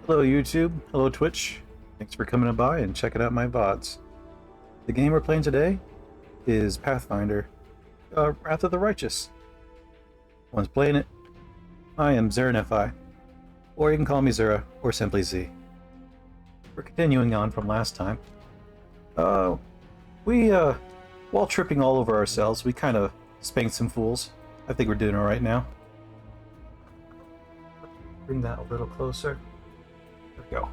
Hello YouTube, hello Twitch. Thanks for coming by and checking out my VODs. The game we're playing today is Pathfinder, Wrath of the Righteous. One's playing it. I am Zeranephi, or you can call me Zera, or simply Z. We're continuing on from last time. While tripping all over ourselves, we kind of spanked some fools. I think we're doing alright now. Bring that a little closer. There we go.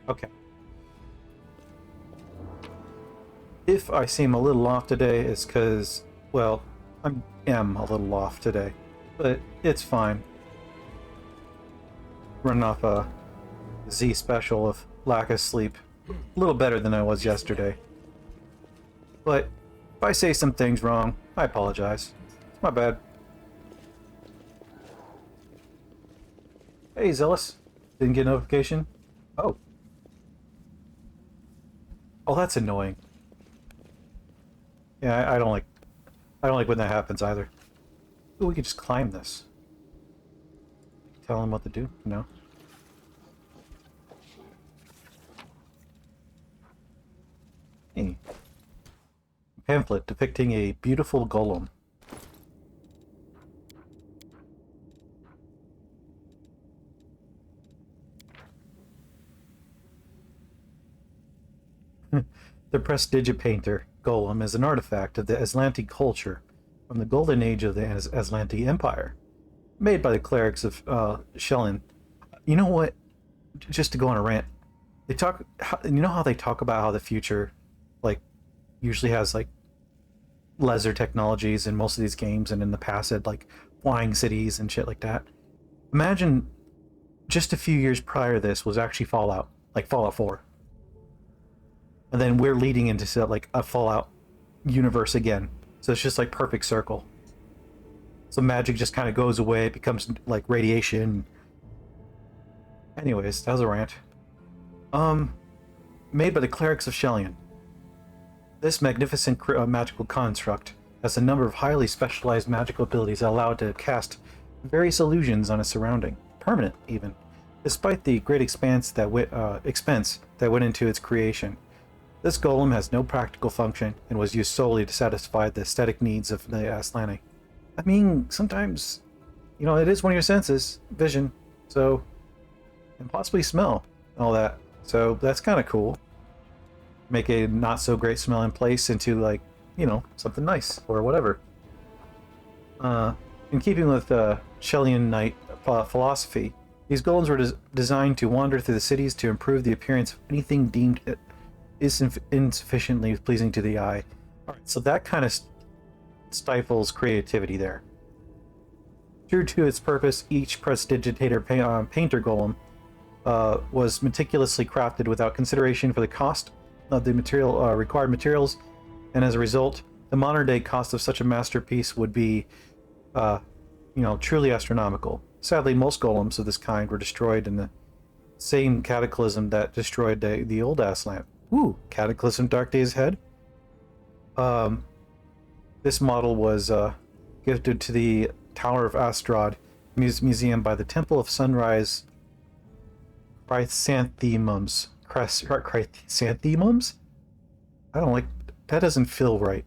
Okay. If I seem a little off today, it's because, well, I am a little off today. But it's fine. Running off a Z special of lack of sleep. A little better than I was yesterday. But if I say some things wrong, I apologize. It's my bad. Hey, Zealous. Didn't get a notification? Oh. Oh, that's annoying. Yeah, I don't like when that happens either. Ooh, we could just climb this. Tell him what to do? No. Hey. Pamphlet depicting a beautiful golem. The Prestidigipainter golem is an artifact of the Aslanti culture from the golden age of the Aslanti Empire, made by the clerics of Shellin. You know what? Just to go on a rant, they talk. You know how they talk about how the future, like, usually has like laser technologies in most of these games, and in the past had like flying cities and shit like that. Imagine just a few years prior to this was actually Fallout, like Fallout 4. And then we're leading into like a Fallout universe again. So it's just like perfect circle. So magic just kind of goes away, it becomes like radiation. Anyways, that was a rant. Made by the clerics of Shellin. This magnificent magical construct has a number of highly specialized magical abilities that allow it to cast various illusions on its surrounding, permanent even, despite the great expense that went into its creation. This golem has no practical function and was used solely to satisfy the aesthetic needs of the Aslanti. I mean, sometimes, you know, it is one of your senses, vision, so, and possibly smell, and all that. So that's kind of cool. Make a not so great smelling place into, like, you know, something nice or whatever. In keeping with Shellian Knight philosophy, these golems were designed to wander through the cities to improve the appearance of anything deemed insufficiently pleasing to the eye. Alright, so that kind of stifles creativity there. True to its purpose, each prestidigitator painter golem was meticulously crafted without consideration for the cost of the required materials, and as a result, the modern day cost of such a masterpiece would be, truly astronomical. Sadly, most golems of this kind were destroyed in the same cataclysm that destroyed the old Aslan. Ooh, Cataclysm Dark Days Ahead. This model was gifted to the Tower of Astrod Museum by the Temple of Sunrise Chrysanthemums. Chrysanthemums? I don't like... That doesn't feel right.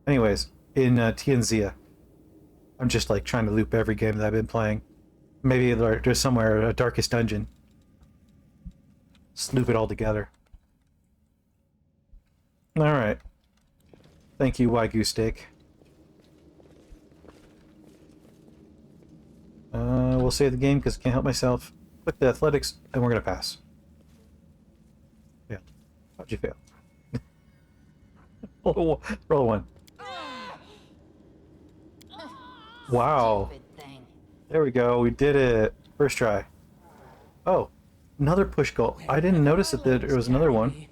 Anyways, in Tianzia. I'm just like trying to loop every game that I've been playing. Maybe there's somewhere a Darkest Dungeon. Just loop it all together. Alright. Thank you, Wagyu Steak. We'll save the game because I can't help myself. Click the athletics, and we're going to pass. Yeah. How'd you fail? Roll one. Wow. There we go. We did it. First try. Oh. Another push goal. I didn't notice that there was another one.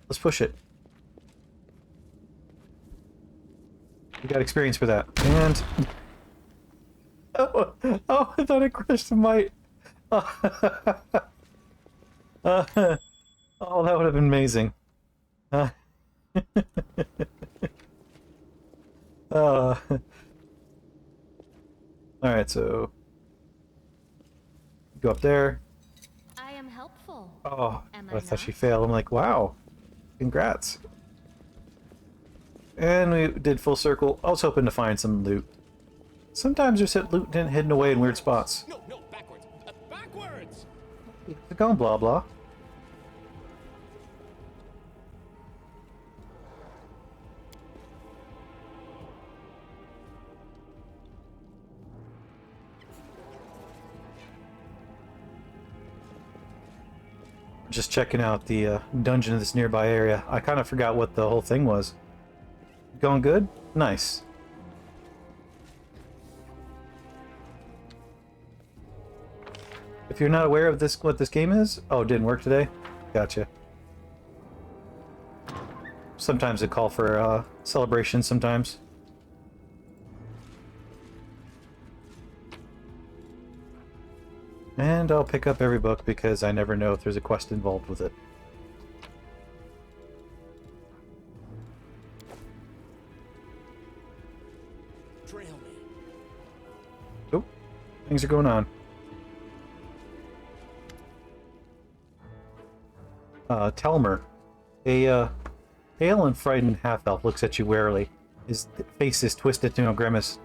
Let's push it. We got experience for that. And... Oh, I thought I crushed the mite. Oh, that would have been amazing. Alright, so... Go up there. I am helpful. Oh, Am I I thought she not? failed. I'm like, wow. Congrats. And we did full circle. I was hoping to find some loot. Sometimes there's loot hidden away in weird spots. No, no, backwards. Backwards! It's going blah blah. Just checking out the dungeon in this nearby area. I kind of forgot what the whole thing was. Going good? Nice. If you're not aware of this, what this game is, oh, it didn't work today? Gotcha. Sometimes they call for celebration, sometimes. And I'll pick up every book because I never know if there's a quest involved with it. Trail me. Oh, things are going on. Telmer, a pale and frightened half-elf, looks at you warily. His face is twisted to a grimace,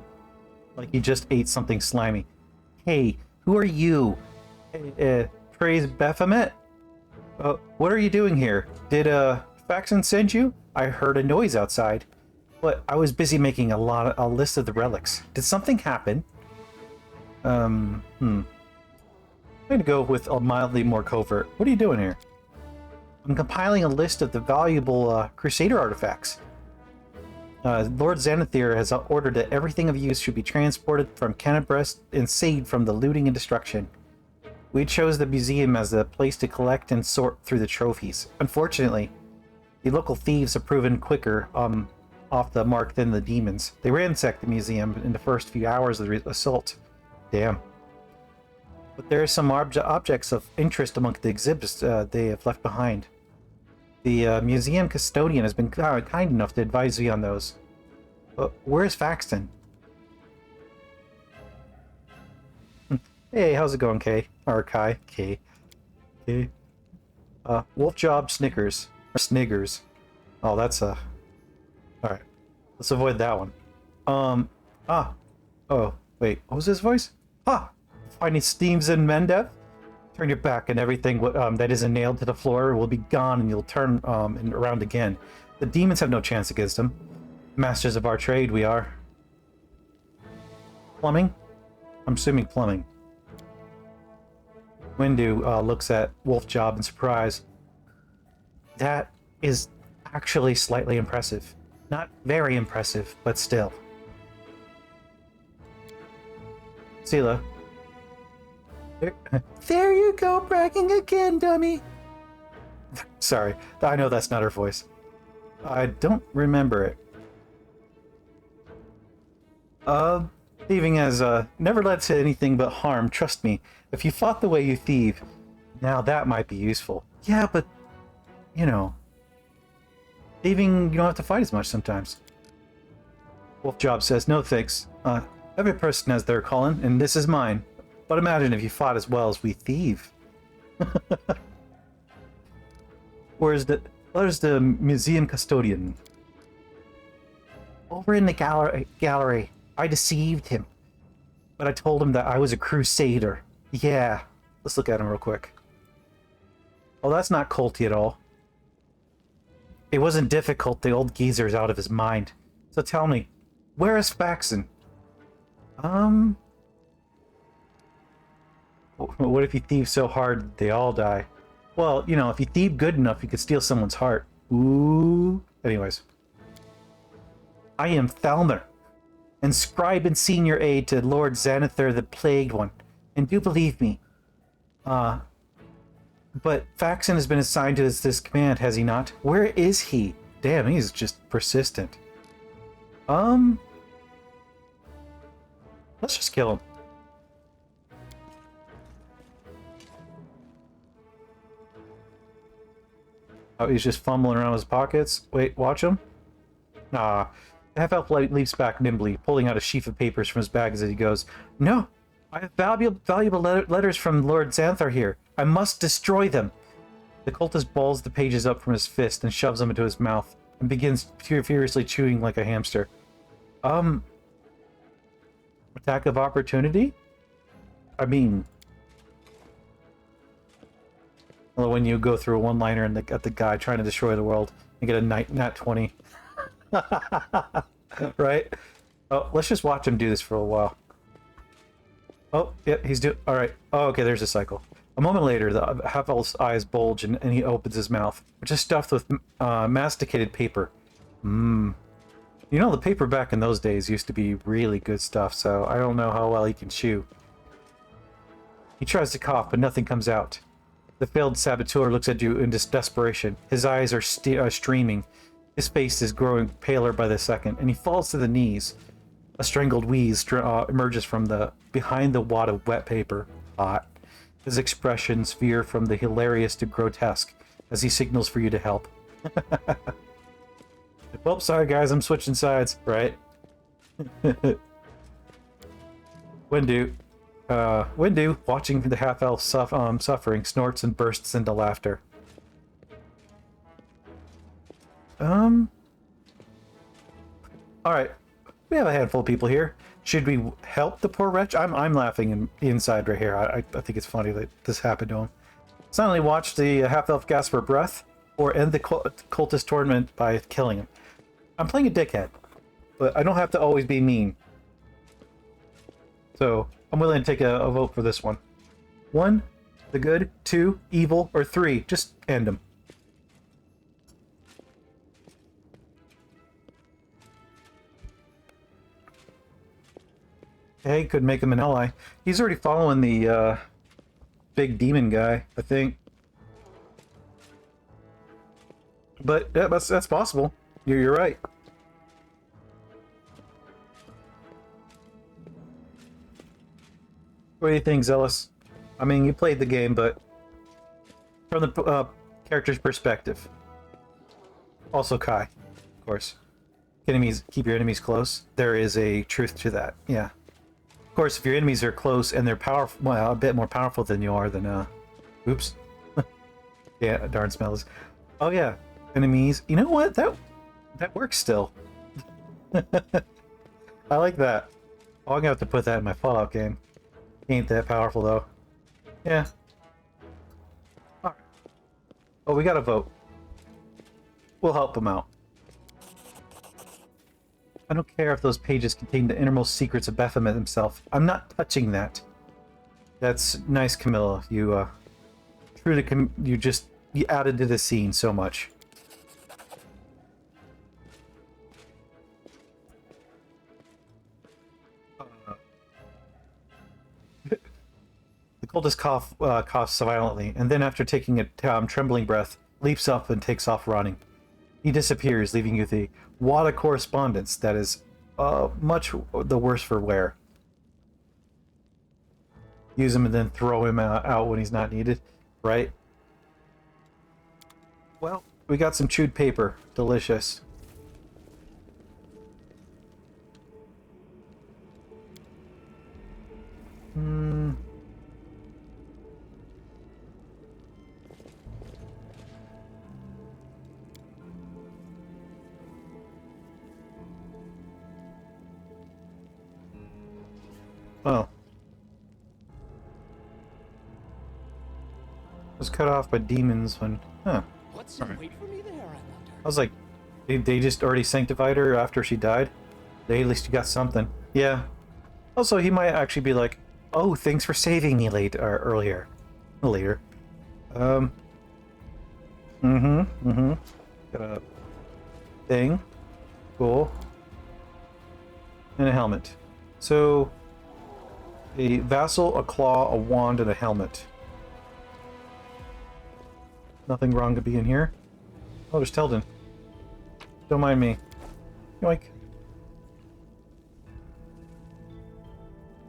like he just ate something slimy. Hey, who are you? Praise Baphomet? What are you doing here? Did Faxon send you? I heard a noise outside, but I was busy making a list of the relics. Did something happen? I'm gonna go with a mildly more covert. What are you doing here? I'm compiling a list of the valuable Crusader artifacts. Lord Xanathir has ordered that everything of use should be transported from Canabreast and saved from the looting and destruction. We chose the museum as the place to collect and sort through the trophies. Unfortunately, the local thieves have proven quicker off the mark than the demons. They ransacked the museum in the first few hours of the assault. Damn. But there are some objects of interest among the exhibits they have left behind. The museum custodian has been kind enough to advise me on those. Where's Faxton? Hey, how's it going, Kay? Or Kai? Kay. Kay. Wolf Job Snickers. Or Sniggers. Oh, that's Alright. Let's avoid that one. Oh, wait. What was his voice? Finding Steams and Mendev? Turn your back and everything that isn't nailed to the floor will be gone and you'll turn around again. The demons have no chance against them. Masters of our trade, we are. Plumbing? I'm assuming plumbing. Windu looks at Wolf Job in surprise. That is actually slightly impressive. Not very impressive, but still. Sela. There you go, bragging again, dummy. Sorry, I know that's not her voice. I don't remember it. Thieving has never led to anything but harm, trust me. If you fought the way you thieve, now that might be useful. Yeah, but, you know, thieving, you don't have to fight as much sometimes. Wolf Job says, no thanks. Every person has their calling, and this is mine. But imagine if you fought as well as we thieve. Where's the museum custodian? Over in the gallery. I deceived him. But I told him that I was a crusader. Yeah. Let's look at him real quick. Oh, that's not culty at all. It wasn't difficult. The old geezer's out of his mind. So tell me, where is Faxon? What if you thieve so hard they all die? Well, you know, if you thieve good enough, you could steal someone's heart. Ooh. Anyways. I am Thalmer, and scribe and senior aide to Lord Xanathir the Plagued One. And do believe me. But Faxon has been assigned to this command, has he not? Where is he? Damn, he's just persistent. Let's just kill him. Oh, he's just fumbling around his pockets. Wait, watch him. The half-elf leaps back nimbly, pulling out a sheaf of papers from his bag as he goes. No, I have valuable letters from Lord Xanthar here. I must destroy them. The cultist balls the pages up from his fist and shoves them into his mouth and begins furiously chewing like a hamster. Attack of opportunity? I mean, well, when you go through a one-liner and at the guy trying to destroy the world and get a nat 20. Right? Oh, let's just watch him do this for a while. Oh, yeah, he's doing... Alright. Oh, okay, there's a cycle. A moment later, the half-elf's eyes bulge and he opens his mouth, which is stuffed with masticated paper. Mmm. You know, the paper back in those days used to be really good stuff, so I don't know how well he can chew. He tries to cough, but nothing comes out. The failed saboteur looks at you in desperation. His eyes are streaming. His face is growing paler by the second, and he falls to the knees. A strangled wheeze emerges from behind the wad of wet paper. Hot. His expressions veer from the hilarious to grotesque as he signals for you to help. Well, sorry guys, I'm switching sides, right? Windu, watching the half-elf suffering, snorts and bursts into laughter. Alright. We have a handful of people here. Should we help the poor wretch? I'm laughing inside right here. I think it's funny that this happened to him. Silently watch the half-elf gasp for breath, or end the cultist torment by killing him. I'm playing a dickhead, but I don't have to always be mean. So, I'm willing to take a vote for this one. 1, the good. 2, evil. Or 3, just end him. Hey, could make him an ally. He's already following the big demon guy, I think. But yeah, that's possible. You're right. What do you think, Zealous? I mean, you played the game, but from the character's perspective. Also Kai, of course. Keep your enemies close. There is a truth to that, yeah. Of course, if your enemies are close and they're powerful, well, a bit more powerful than you are, then, oops. Yeah, darn smells. Oh yeah, enemies. You know what? That works still. I like that. Oh, I'm gonna have to put that in my Fallout game. Ain't that powerful though. Yeah. Alright. Oh, we got a vote. We'll help him out. I don't care if those pages contain the innermost secrets of Baphomet himself. I'm not touching that. That's nice, Camilla. You you added to the scene so much. The cultist coughs violently, and then after taking a trembling breath, leaps up and takes off running. He disappears, leaving you the wad of correspondence that is much the worse for wear. Use him and then throw him out when he's not needed, right? Well, we got some chewed paper. Delicious. Oh. Was cut off by demons when... Huh. What's in wait for me there, I wonder? I was like, they just already sanctified her after she died? They at least got something. Yeah. Also, he might actually be like, oh, thanks for saving me earlier. Later. Got a thing. Cool. And a helmet. So... a vassal, a claw, a wand, and a helmet. Nothing wrong to be in here. Oh, there's Teldon. Don't mind me. Yoink.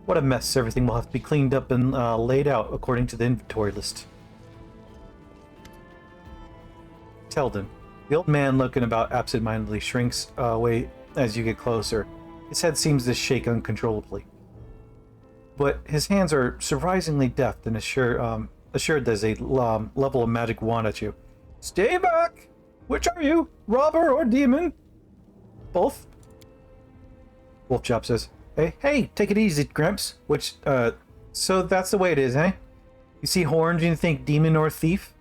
What a mess. Everything will have to be cleaned up and laid out according to the inventory list. Teldon. The old man, looking about absent-mindedly, shrinks away as you get closer. His head seems to shake uncontrollably. but his hands are surprisingly deft and assured there's a level of magic wand at you. Stay back! Which are you, robber or demon? Both? Wolfchop says, hey, take it easy, Gramps. So that's the way it is, eh? You see horns and you think demon or thief?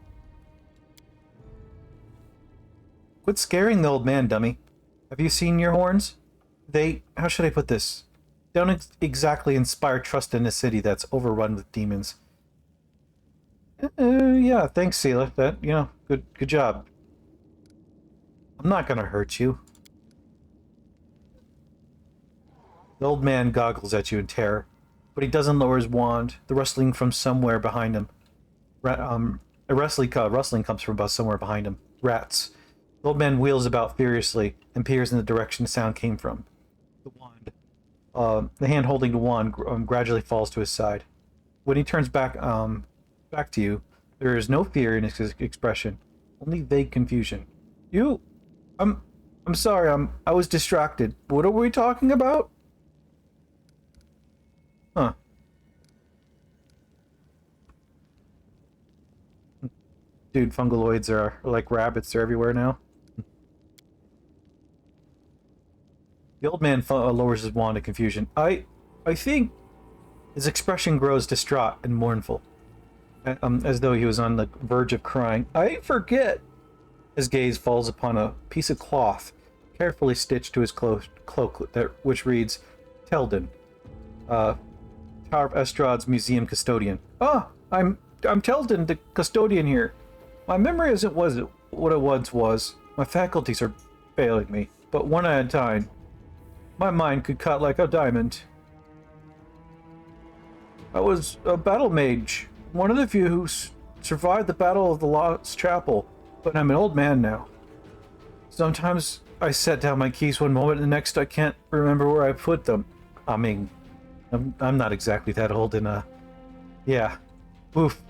Quit scaring the old man, dummy. Have you seen your horns? How should I put this? Don't exactly inspire trust in a city that's overrun with demons. Yeah, thanks, Sela. Good job. I'm not gonna hurt you. The old man goggles at you in terror, but he doesn't lower his wand. The rustling from somewhere behind him. Rustling comes from about somewhere behind him. Rats. The old man wheels about furiously and peers in the direction the sound came from. The hand holding the wand gradually falls to his side. When he turns back to you, there is no fear in his expression, only vague confusion. I'm sorry. I was distracted. What are we talking about? Huh. Dude, fungaloids are like rabbits. They're everywhere now. The old man lowers his wand in confusion. I think his expression grows distraught and mournful, as though he was on the verge of crying. I forget. His gaze falls upon a piece of cloth, carefully stitched to his cloak, which reads, "Teldon, Tower of Estrad's museum custodian." Ah, I'm Teldon, the custodian here. My memory isn't what it once was. My faculties are failing me, but one at a time. My mind could cut like a diamond. I was a battle mage, one of the few who survived the Battle of the Lost Chapel, but I'm an old man now. Sometimes I set down my keys one moment, and the next I can't remember where I put them. I mean, I'm not exactly that old, and yeah. Oof.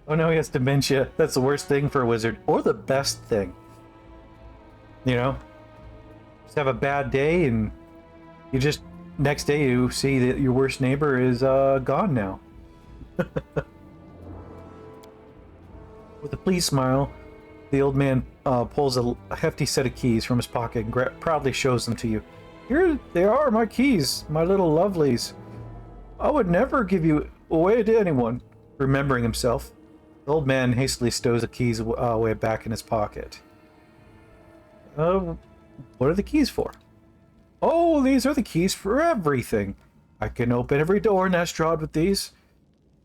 Oh no, he has dementia. That's the worst thing for a wizard, or the best thing. You know? Just have a bad day, and next day you see that your worst neighbor is gone now. With a pleased smile, the old man pulls a hefty set of keys from his pocket and proudly shows them to you. Here they are, my keys, my little lovelies. I would never give you away to anyone. Remembering himself, the old man hastily stows the keys away back in his pocket. What are the keys for? Oh, these are the keys for everything. I can open every door in Estrad with these.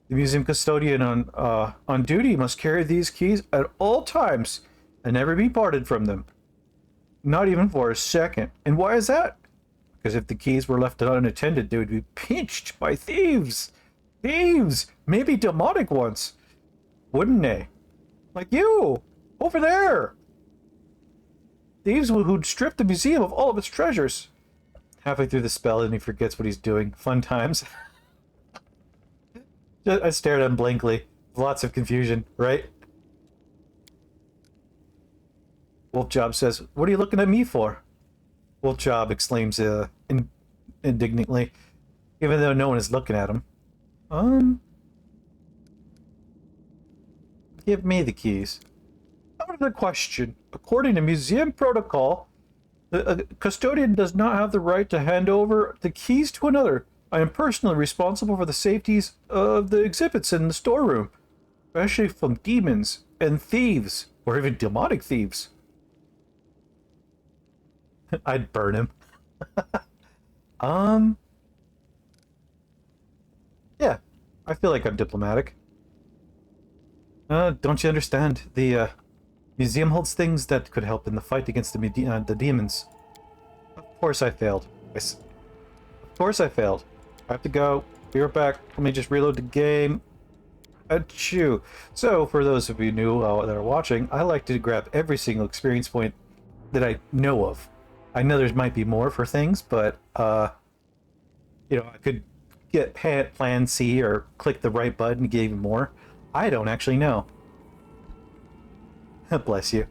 The museum custodian on duty must carry these keys at all times and never be parted from them. Not even for a second. And why is that? Because if the keys were left unattended, they would be pinched by thieves. Thieves! Maybe demonic ones. Wouldn't they? Like you! Over there! Thieves who'd strip the museum of all of its treasures. Halfway through the spell and he forgets what he's doing. Fun times. I stared at him blankly. Lots of confusion, right? Wolfjob says, "What are you looking at me for?" Wolfjob exclaims indignantly, even though no one is looking at him. Give me the keys. Out of the question. According to museum protocol, the custodian does not have the right to hand over the keys to another. I am personally responsible for the safeties of the exhibits in the storeroom, especially from demons and thieves, or even demonic thieves. I'd burn him. Yeah, I feel like I'm diplomatic. Don't you understand? The museum holds things that could help in the fight against the demons. Of course I failed. Of course I failed. I have to go. Be right back. Let me just reload the game. Achoo. So, for those of you new that are watching, I like to grab every single experience point that I know of. I know there might be more for things, but, you know, I could get plan C or click the right button to get even more. I don't actually know. Bless you.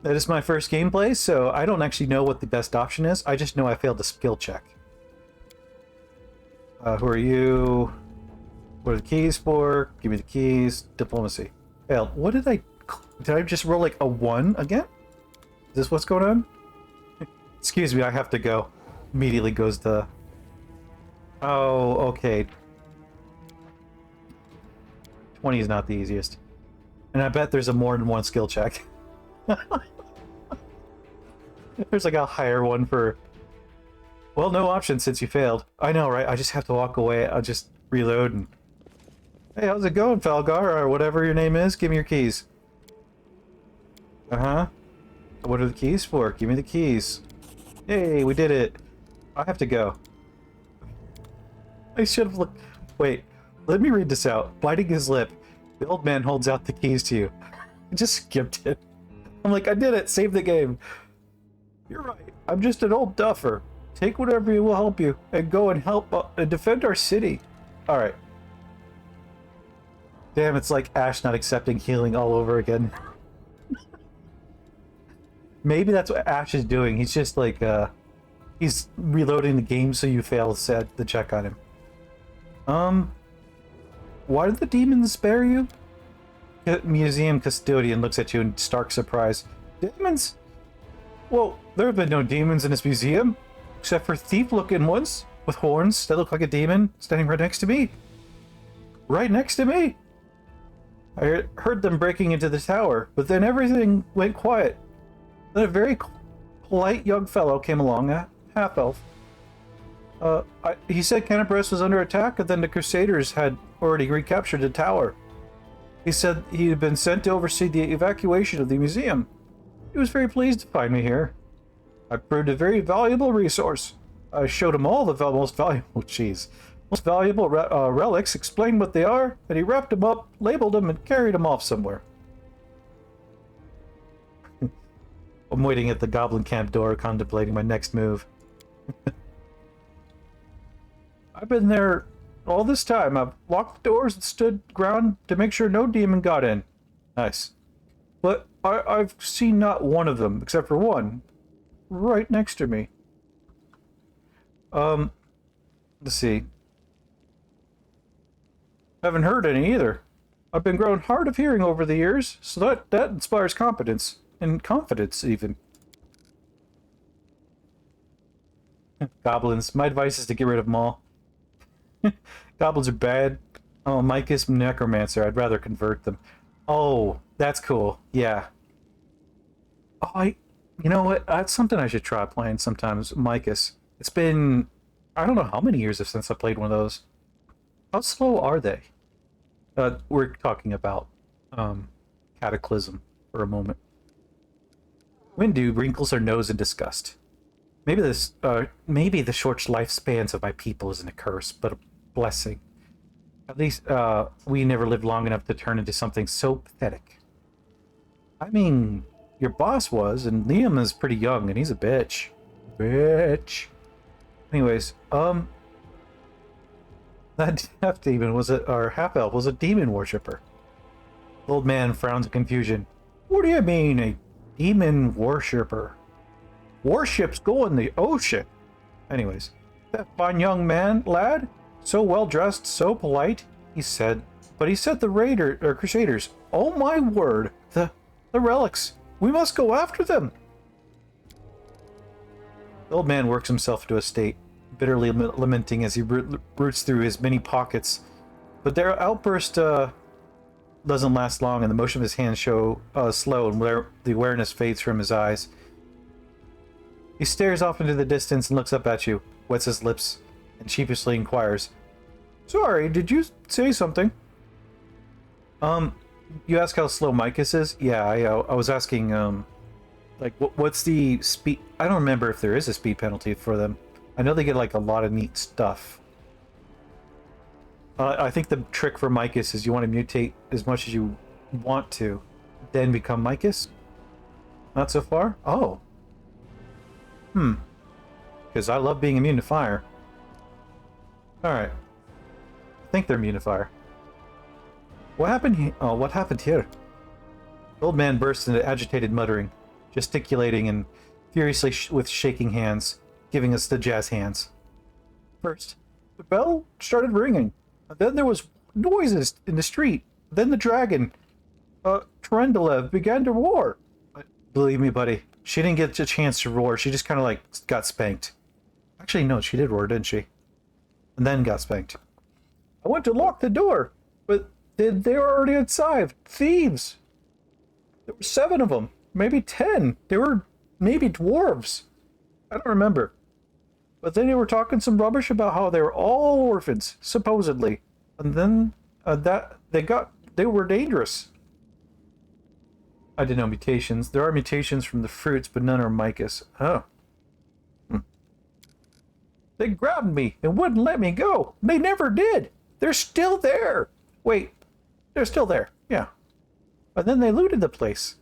That is my first gameplay, so I don't actually know what the best option is. I just know I failed the skill check. Who are you? What are the keys for? Give me the keys. Diplomacy. Failed. What did I... Did I just roll like a 1 again? Is this what's going on? Excuse me, I have to go. Immediately goes the... Oh, okay. 20 is not the easiest. And I bet there's a more than one skill check. There's like a higher one for... Well, no option since you failed. I know, right? I just have to walk away. I'll just reload and... Hey, how's it going, Falgar? Or whatever your name is? Give me your keys. Uh-huh. What are the keys for? Give me the keys. Hey, we did it. I have to go. I should have looked... Wait, let me read this out. Biting his lip, the old man holds out the keys to you. I just skipped it. I'm like, I did it. Save the game. You're right. I'm just an old duffer. Take whatever will help you and go and help defend our city. All right. Damn, it's like Ash not accepting healing all over again. Maybe that's what Ash is doing. He's just like, he's reloading the game so you fail to set the check on him. Why did the demons spare you? Museum custodian looks at you in stark surprise. Demons? Well, there have been no demons in this museum, except for thief-looking ones with horns that look like a demon standing right next to me. Right next to me? I heard them breaking into the tower, but then everything went quiet. Then a very polite young fellow came along, a half-elf. He said Canterbury was under attack, and then the Crusaders had already recaptured the tower. He said he had been sent to oversee the evacuation of the museum. He was very pleased to find me here. I proved a very valuable resource. I showed him all the most valuable relics, explained what they are, and he wrapped them up, labeled them, and carried them off somewhere. I'm waiting at the goblin camp door, contemplating my next move. I've been there all this time. I've locked the doors and stood ground to make sure no demon got in. Nice. But I've seen not one of them, except for one, right next to me. Let's see. Haven't heard any either. I've been growing hard of hearing over the years, so that inspires competence. And confidence, even. Goblins. My advice is to get rid of them all. Goblins are bad. Oh, Micus Necromancer. I'd rather convert them. Oh, that's cool. Yeah. Oh, you know what? That's something I should try playing sometimes. Micus. It's been... I don't know how many years since I played one of those. How slow are they? We're talking about Cataclysm for a moment. Windu wrinkles her nose in disgust. Maybe the short lifespans of my people isn't a curse, but a blessing. At least, we never lived long enough to turn into something so pathetic. I mean, your boss was, and Liam is pretty young, and he's a bitch. Bitch. Anyways, that half demon or half elf was a demon worshipper. The old man frowns in confusion. What do you mean, a demon worshipper? Warships go in the ocean. Anyways, that fine young lad, so well dressed, so polite, he said. But he said the Crusaders. Oh my word, the relics. We must go after them. The old man works himself into a state, bitterly lamenting as he roots through his many pockets. But their outburst doesn't last long, and the motion of his hands show slow, and the awareness fades from his eyes. He stares off into the distance and looks up at you, wets his lips, and sheepishly inquires, "Sorry, did you say something?" You ask how slow Micus is? Yeah, I was asking, like, what's the speed? I don't remember if there is a speed penalty for them. I know they get, like, a lot of neat stuff. I think the trick for Micus is you want to mutate as much as you want to, then become Micus. Not so far? Oh. Because I love being immune to fire. Alright. I think they're immune to fire. What happened here? The old man burst into agitated muttering. gesticulating and furiously with shaking hands, giving us the jazz hands. First, the bell started ringing. Then there was noises in the street. Then the dragon, Trendelev, began to roar. Believe me, buddy, she didn't get a chance to roar. She just kind of like got spanked. Actually, no, she did roar, didn't she? And then got spanked. I went to lock the door, but they were already inside. Thieves. There were 7 of them, maybe 10. They were maybe dwarves. I don't remember. But then they were talking some rubbish about how they were all orphans, supposedly. And then they were dangerous. I didn't know mutations. There are mutations from the fruits, but none are micas. Oh. They grabbed me and wouldn't let me go. They never did. They're still there. Wait, they're still there. Yeah. And then they looted the place.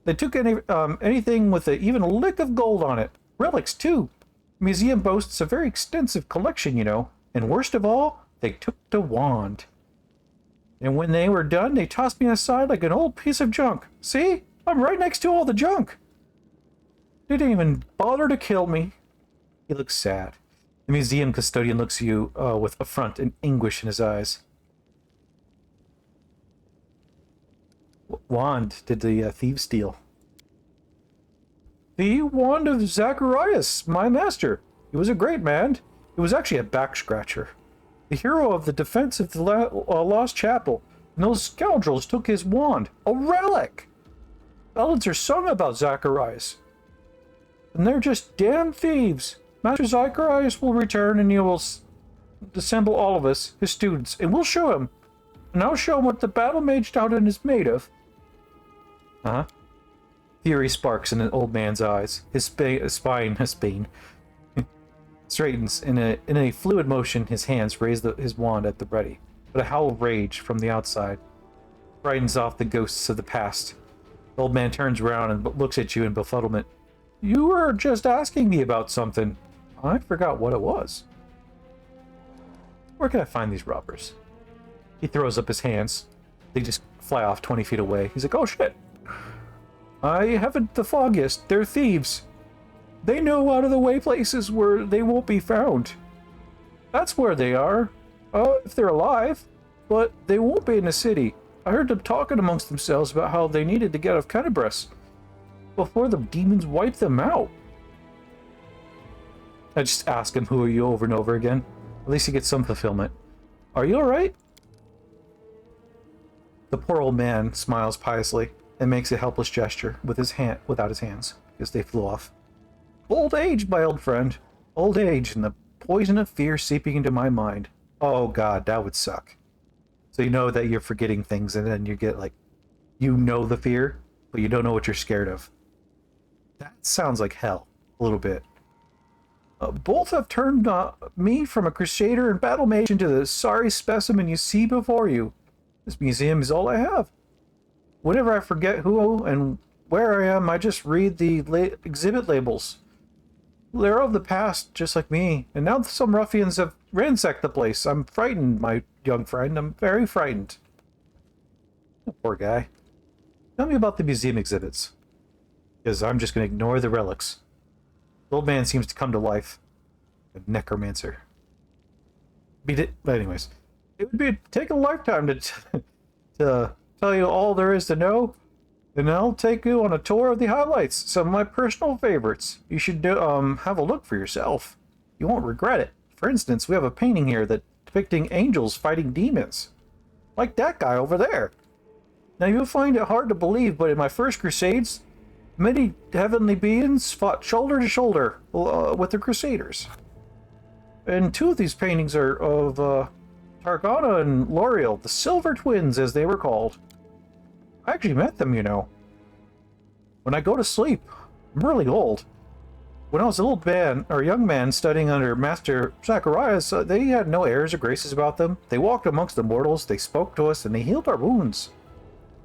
They took anything with even a lick of gold on it. Relics, too. The museum boasts a very extensive collection, you know. And worst of all, they took the wand. And when they were done, they tossed me aside like an old piece of junk. See? I'm right next to all the junk. They didn't even bother to kill me. He looks sad. The museum custodian looks at you with affront and anguish in his eyes. What wand did the thieves steal? The wand of Zacharias, my master. He was a great man. He was actually a back-scratcher. The hero of the defense of the lost chapel. And those scoundrels took his wand. A relic! Ballads are sung about Zacharias. And they're just damn thieves. Master Zacharias will return and he will assemble all of us, his students, and we'll show him. And I'll show him what the battle mage Downton is made of. Uh-huh. Fury sparks in an old man's eyes. His spine straightens. In a fluid motion, his hands raise his wand at the ready. But a howl of rage from the outside frightens off the ghosts of the past. The old man turns around and looks at you in befuddlement. You were just asking me about something. I forgot what it was. Where can I find these robbers? He throws up his hands. They just fly off 20 feet away. He's like, oh shit. I haven't the foggiest. They're thieves. They know out of the way places where they won't be found. That's where they are. If they're alive. But they won't be in the city. I heard them talking amongst themselves about how they needed to get out of Canterbury before the demons wipe them out. I just ask him, who are you, over and over again. At least he gets some fulfillment. Are you alright? The poor old man smiles piously and makes a helpless gesture with his hand without his hands, because they flew off. Old age, my old friend. Old age and the poison of fear seeping into my mind. Oh god, that would suck. So you know that you're forgetting things and then you get like, you know the fear, but you don't know what you're scared of. That sounds like hell, a little bit. Both have turned me from a crusader and battle mage into the sorry specimen you see before you. This museum is all I have. Whenever I forget who and where I am, I just read the exhibit labels. They're of the past, just like me, and now some ruffians have ransacked the place. I'm frightened, my young friend. I'm very frightened. Poor guy. Tell me about the museum exhibits. Because I'm just going to ignore the relics. The old man seems to come to life. A necromancer. But anyways, it would take a lifetime to tell you all there is to know. And I'll take you on a tour of the highlights, some of my personal favorites. You should have a look for yourself. You won't regret it. For instance, we have a painting here depicting angels fighting demons. Like that guy over there. Now you'll find it hard to believe, but in my first crusades, many heavenly beings fought shoulder to shoulder with the Crusaders. And 2 of these paintings are of Targana and L'Oreal, the Silver Twins as they were called. I actually met them, you know. When I go to sleep, I'm really old. When I was a young man studying under Master Zacharias, they had no airs or graces about them. They walked amongst the mortals, they spoke to us, and they healed our wounds.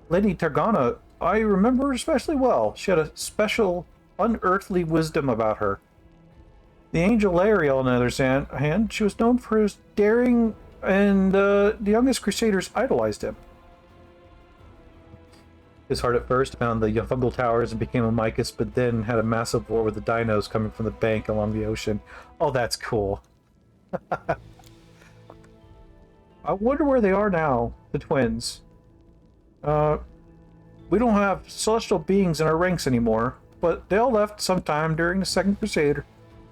Lady Targana, I remember especially well. She had a special, unearthly wisdom about her. The angel L'Oreal, on the other hand, she was known for his daring, and the youngest crusaders idolized him. his heart at first, found the fungal towers and became a Mycus, but then had a massive war with the dinos coming from the bank along the ocean. Oh, that's cool. I wonder where they are now, the twins. We don't have celestial beings in our ranks anymore, but they all left sometime during the Second Crusade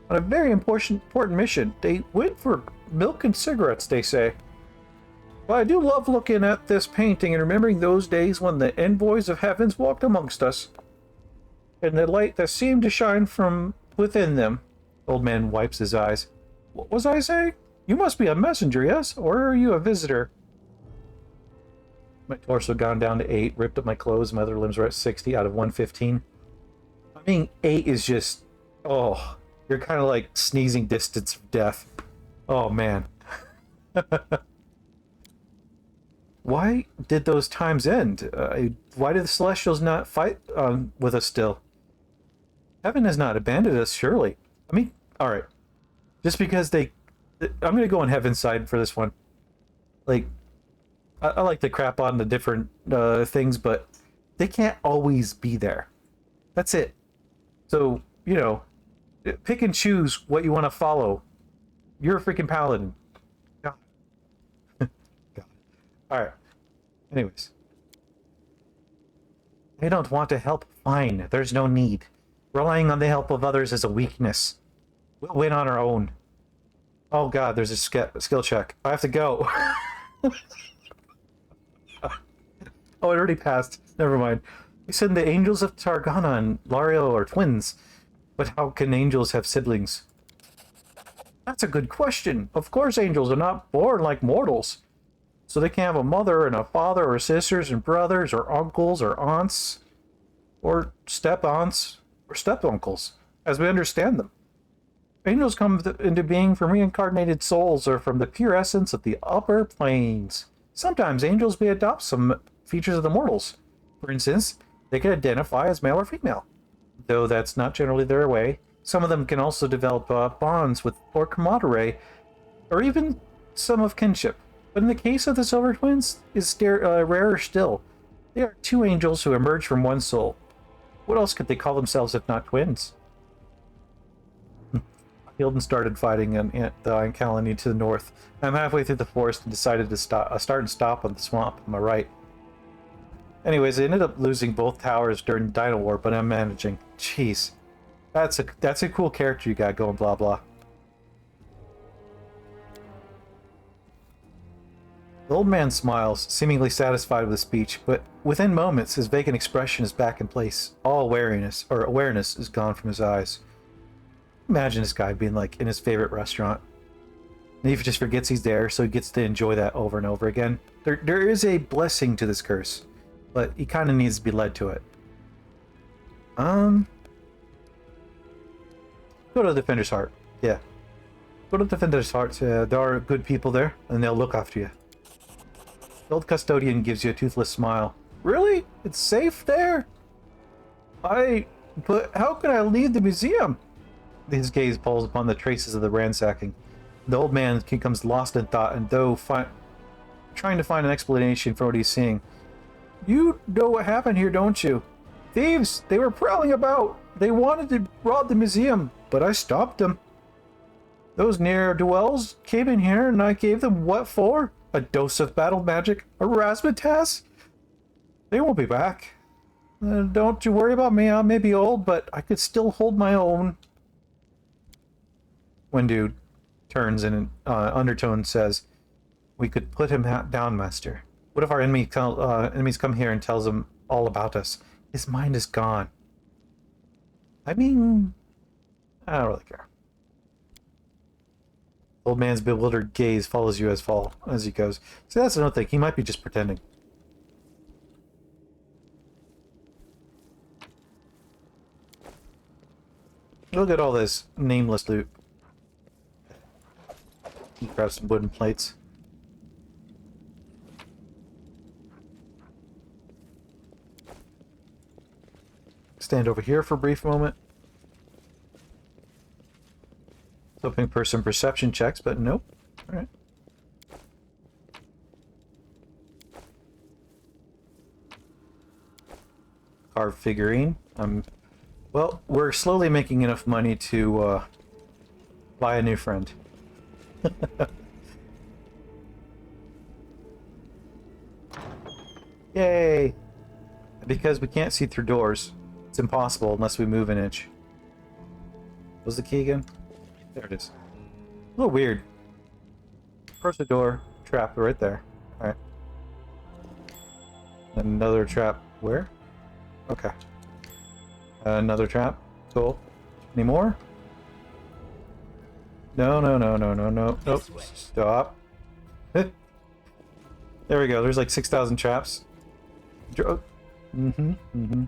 on a very important mission. They went for milk and cigarettes, they say. But I do love looking at this painting and remembering those days when the envoys of heavens walked amongst us, and the light that seemed to shine from within them. Old man wipes his eyes. What was I saying? You must be a messenger, yes? Or are you a visitor? My torso gone down to 8, ripped up my clothes, my other limbs were at 60 out of 115. I mean, 8 is just... Oh, you're kind of like sneezing distance of death. Oh, man. Why did those times end? Why did the Celestials not fight with us still? Heaven has not abandoned us, surely. I mean, alright. Just because they... I'm going to go on Heaven's side for this one. Like, I like to crap on the different things, but they can't always be there. That's it. So, you know, pick and choose what you want to follow. You're a freaking paladin. God. God. Alright. Anyways. They don't want to help. Fine. There's no need. Relying on the help of others is a weakness. We'll win on our own. Oh god, there's a skill check. I have to go. Oh, it already passed. Never mind. You said the angels of Targana and Lario are twins. But how can angels have siblings? That's a good question. Of course angels are not born like mortals. So they can have a mother and a father, or sisters and brothers, or uncles, or aunts, or step-aunts, or step-uncles, as we understand them. Angels come into being from reincarnated souls or from the pure essence of the upper planes. Sometimes angels may adopt some features of the mortals. For instance, they can identify as male or female. Though that's not generally their way, some of them can also develop bonds with or camaraderie, or even some of kinship. But in the case of the Silver Twins, is rarer still. They are two angels who emerge from one soul. What else could they call themselves if not twins? Hilden started fighting the Iron Colony to the north. I'm halfway through the forest and decided to start and stop on the swamp on my right. Anyways, I ended up losing both towers during the Dino War, but I'm managing. Jeez. That's a cool character you got going, blah blah. The old man smiles, seemingly satisfied with the speech, but within moments his vacant expression is back in place. All awareness is gone from his eyes. Imagine this guy being like in his favorite restaurant. And he just forgets he's there, so he gets to enjoy that over and over again. There is a blessing to this curse, but he kind of needs to be led to it. Go to the Defender's Heart. Yeah. Go to the Defender's Heart. There are good people there, and they'll look after you. The old custodian gives you a toothless smile. Really? It's safe there? But how can I leave the museum? His gaze falls upon the traces of the ransacking. The old man becomes lost in thought, and though trying to find an explanation for what he's seeing. You know what happened here, don't you? Thieves! They were prowling about! They wanted to rob the museum, but I stopped them. Those ne'er-do-wells came in here, and I gave them what for? A dose of battle magic? A razzmatazz? They won't be back. Don't you worry about me, I may be old, but I could still hold my own. When dude turns in an undertone says, "We could put him down, master. What if our enemies come here and tells him all about us? His mind is gone." I mean, I don't really care. Old man's bewildered gaze follows you as he goes. See, that's another thing. He might be just pretending. Look at all this nameless loot. Grab some wooden plates. Stand over here for a brief moment. Hoping for some perception checks, but nope. Alright. Carved figurine. Well, we're slowly making enough money to buy a new friend. Yay! Because we can't see through doors, it's impossible unless we move an inch. What's the key again? There it is. A little weird. First a door, trap right there. Alright. Another trap. Where? Okay. Another trap. Cool. Any more? No, no, no, no, no, no. Nope. Stop. There we go. There's like 6,000 traps. Mm-hmm.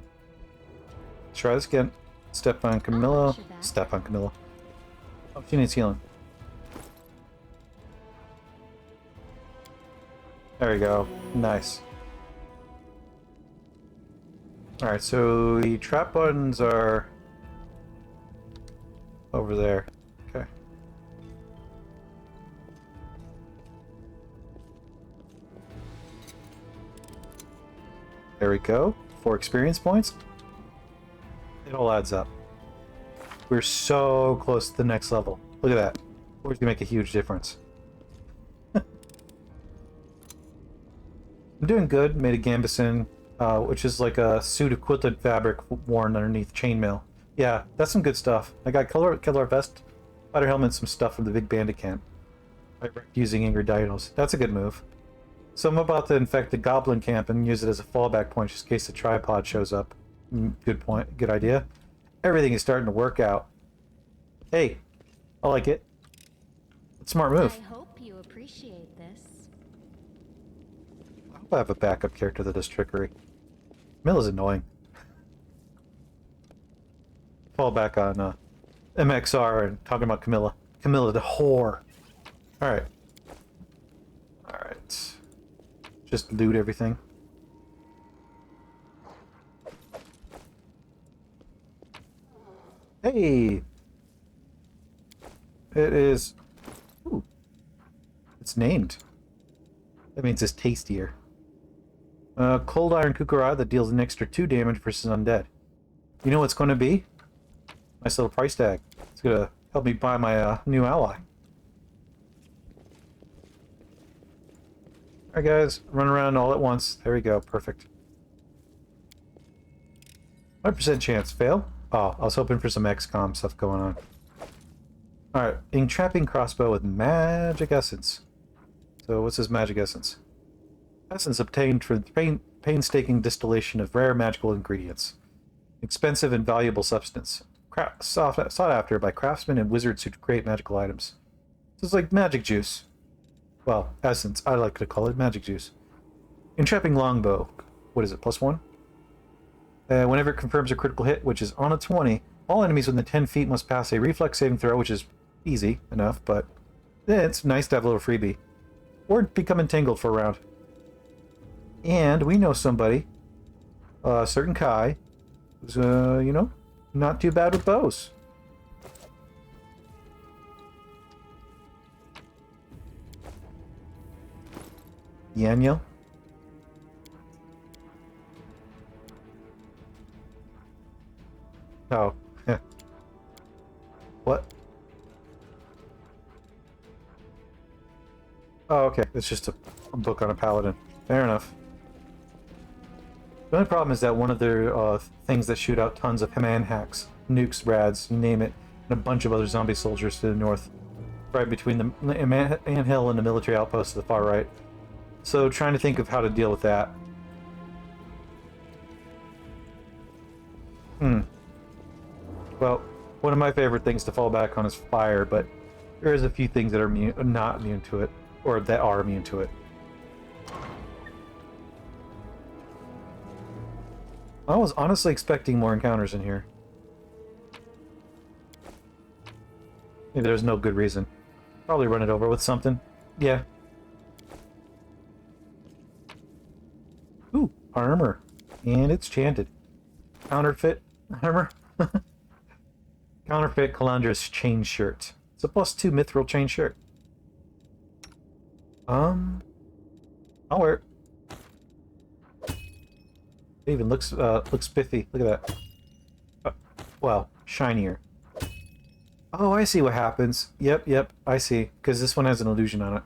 Try this again. Step on Camilla. Step on Camilla. Oh, she needs healing. There we go. Nice. Alright, so the trap buttons are over there. Okay. There we go. 4 experience points. It all adds up. We're so close to the next level. Look at that. We're going to make a huge difference. I'm doing good. Made a gambeson, which is like a suit of quilted fabric worn underneath chainmail. Yeah, that's some good stuff. I got killer vest, spider helmet, and some stuff from the big bandit camp. Using Ingrid Dinos. That's a good move. So I'm about to infect the goblin camp and use it as a fallback point just in case the tripod shows up. Good point. Good idea. Everything is starting to work out. Hey, I like it. It's a smart move. I hope you appreciate this. I hope I have a backup character that does trickery. Milla's annoying. Fall back on MXR and talking about Camilla. Camilla the whore. Alright. Alright. Just loot everything. Hey! It is... Ooh. It's named. That means it's tastier. Cold Iron Kukura that deals an extra 2 damage versus undead. You know what it's going to be? Nice little price tag. It's going to help me buy my new ally. Alright guys, run around all at once. There we go, perfect. 100% chance. Fail? Oh, I was hoping for some XCOM stuff going on. Alright, entrapping crossbow with magic essence. So what's this magic essence? Essence obtained through painstaking distillation of rare magical ingredients. Expensive and valuable substance. Sought after by craftsmen and wizards who create magical items. So it's like magic juice. Well, essence. I like to call it magic juice. Entrapping longbow. What is it, +1? Whenever it confirms a critical hit, which is on a 20, all enemies within 10 feet must pass a reflex saving throw, which is easy enough, but it's nice to have a little freebie. Or become entangled for a round. And we know somebody, a certain Kai, who's, you know, not too bad with bows. Yanyo? Oh. What? Oh, okay. It's just a book on a paladin. Fair enough. The only problem is that one of their things that shoot out tons of man hacks, nukes, rads, you name it, and a bunch of other zombie soldiers to the north. Right between the anthill and the military outpost to the far right. So trying to think of how to deal with that. Well, one of my favorite things to fall back on is fire, but there is a few things that are not immune to it, or that are immune to it. I was honestly expecting more encounters in here. Maybe there's no good reason. Probably run it over with something. Yeah. Ooh, armor. And it's chanted. Counterfeit armor. Counterfeit Calandra's chain shirt. It's a +2 mithril chain shirt. I'll wear it. It even looks spiffy. Look at that. Well, shinier. Oh, I see what happens. Yep, I see. Because this one has an illusion on it.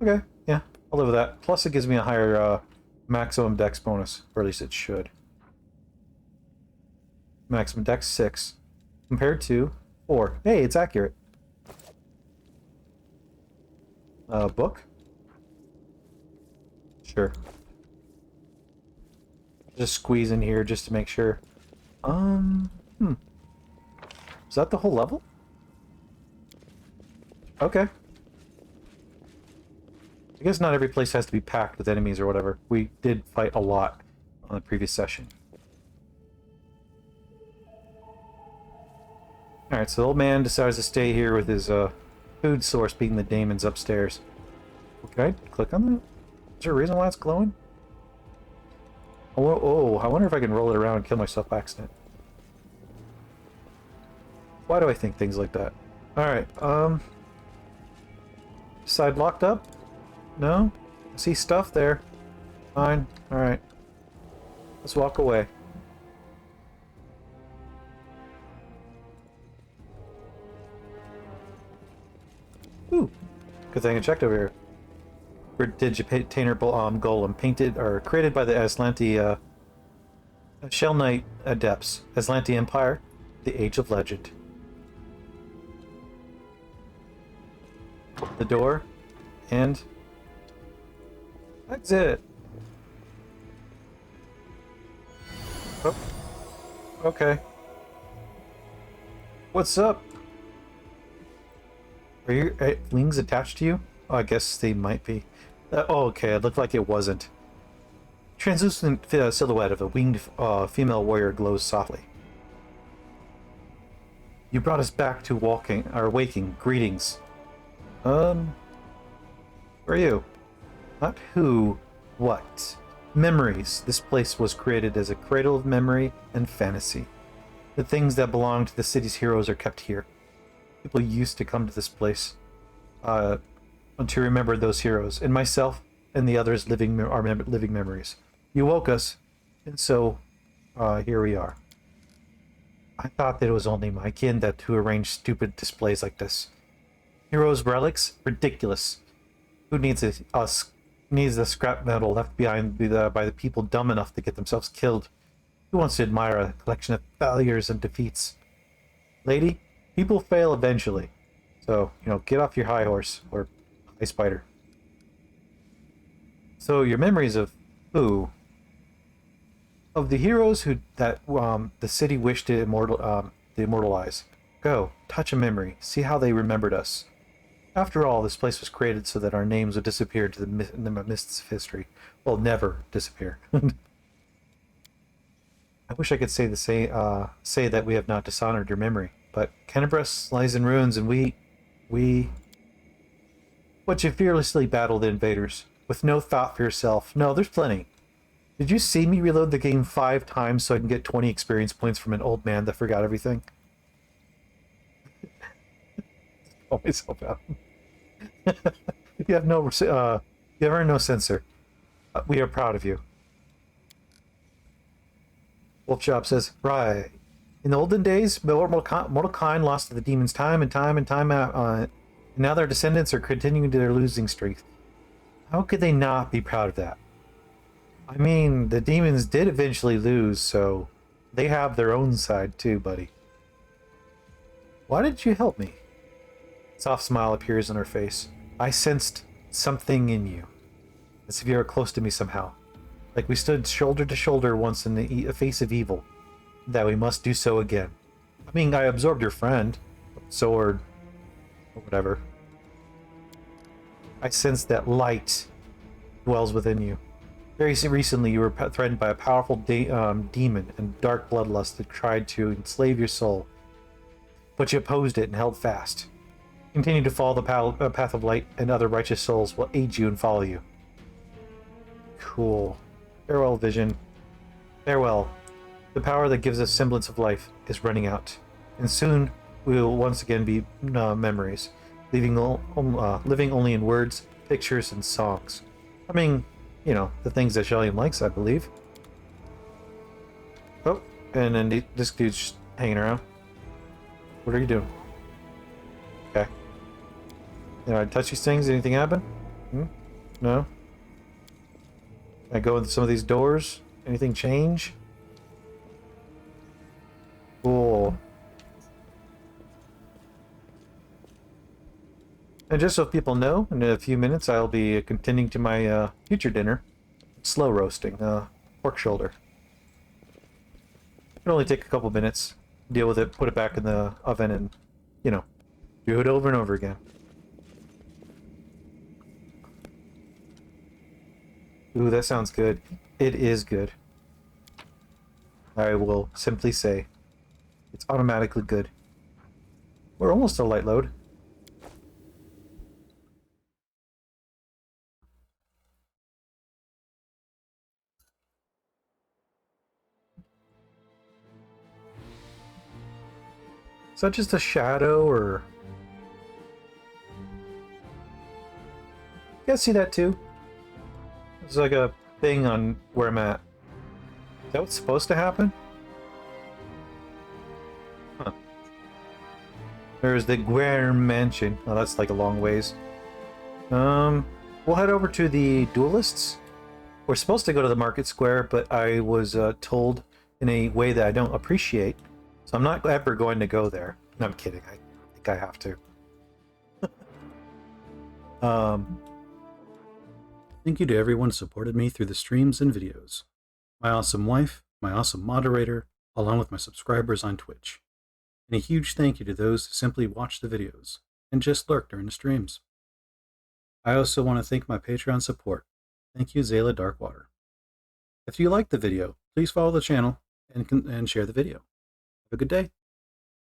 Okay, yeah, I'll live with that. Plus it gives me a higher maximum dex bonus. Or at least it should. Maximum dex 6. Compared to 4. Hey, it's accurate. Book? Sure. Just squeeze in here just to make sure. Is that the whole level? Okay. I guess not every place has to be packed with enemies or whatever. We did fight a lot on the previous session. Alright, so the old man decides to stay here with his food source being the daemons upstairs. Can I click on that? Is there a reason why it's glowing? Oh, I wonder if I can roll it around and kill myself by accident. Why do I think things like that? Alright, side locked up? No? I see stuff there. Fine. Alright. Let's walk away. Ooh. Good thing I checked over here. Digitainer golem, painted or created by the Aslanti Shell Knight Adepts, Aslanti Empire, the Age of Legend. The door and exit. Oh, okay. What's up? Are your wings attached to you? Oh, I guess they might be. Oh, okay, it looked like it wasn't. Translucent silhouette of a winged female warrior glows softly. You brought us back to waking. Greetings. Who are you? Not who, what? Memories. This place was created as a cradle of memory and fantasy. The things that belong to the city's heroes are kept here. People used to come to this place to remember those heroes, and myself and the others living memories. You woke us, and so here we are. I thought that it was only my kin who arranged stupid displays like this. Heroes' relics? Ridiculous. Who needs the scrap metal left behind by the people dumb enough to get themselves killed? Who wants to admire a collection of failures and defeats? Lady, people fail eventually. So, get off your high horse, or high spider. So, your memories of who? Of the heroes that the city wished to immortalize. Go, touch a memory, see how they remembered us. After all, this place was created so that our names would disappear into the mists of history. Well, never disappear. I wish I could say that we have not dishonored your memory, but Kennebrus lies in ruins, and but you fearlessly battled the invaders, with no thought for yourself. No, there's plenty. Did you see me reload the game 5 times so I can get 20 experience points from an old man that forgot everything? Call myself out. You have no, you have no censor. We are proud of you. Wolfchop says, right. In the olden days, mortal kind lost to the demons time and time out. And now their descendants are continuing their losing streak. How could they not be proud of that? I mean, the demons did eventually lose, so they have their own side too, buddy. Why did you help me? A soft smile appears on her face. I sensed something in you, as if you were close to me somehow. Like we stood shoulder to shoulder once in the face of evil, that we must do so again. I mean, I absorbed your friend, sword, or whatever. I sense that light dwells within you. Very recently, you were threatened by a powerful demon and dark bloodlust that tried to enslave your soul, but you opposed it and held fast. Continue to follow the path of light, and other righteous souls will aid you and follow you. Cool. Farewell, Vision. Farewell. The power that gives us semblance of life is running out, and soon we will once again be memories, living only in words, pictures, and songs. I mean, the things that Shellian likes, I believe. And then this dude's just hanging around. What are you doing? Okay. You know, I touch these things, anything happen? Hmm? No? I go into some of these doors, anything change? Cool. And just so people know, in a few minutes I'll be continuing to my future dinner. Slow roasting, pork shoulder. It'll only take a couple minutes. Deal with it, put it back in the oven, and, you know, do it over and over again. Ooh, that sounds good. It is good. I will simply say, it's automatically good. We're almost a light load. Is that just a shadow, or... You guys see that too? There's like a thing on where I'm at. Is that what's supposed to happen? Huh. There's the Guerre Mansion. Oh, that's like a long ways. We'll head over to the Duelists. We're supposed to go to the Market Square, but I was told in a way that I don't appreciate. So I'm not ever going to go there. No, I'm kidding. I think I have to. Thank you to everyone who supported me through the streams and videos. My awesome wife, my awesome moderator, along with my subscribers on Twitch. And a huge thank you to those who simply watch the videos and just lurk during the streams. I also want to thank my Patreon support. Thank you, Zayla Darkwater. If you liked the video, please follow the channel and share the video. Have a good day.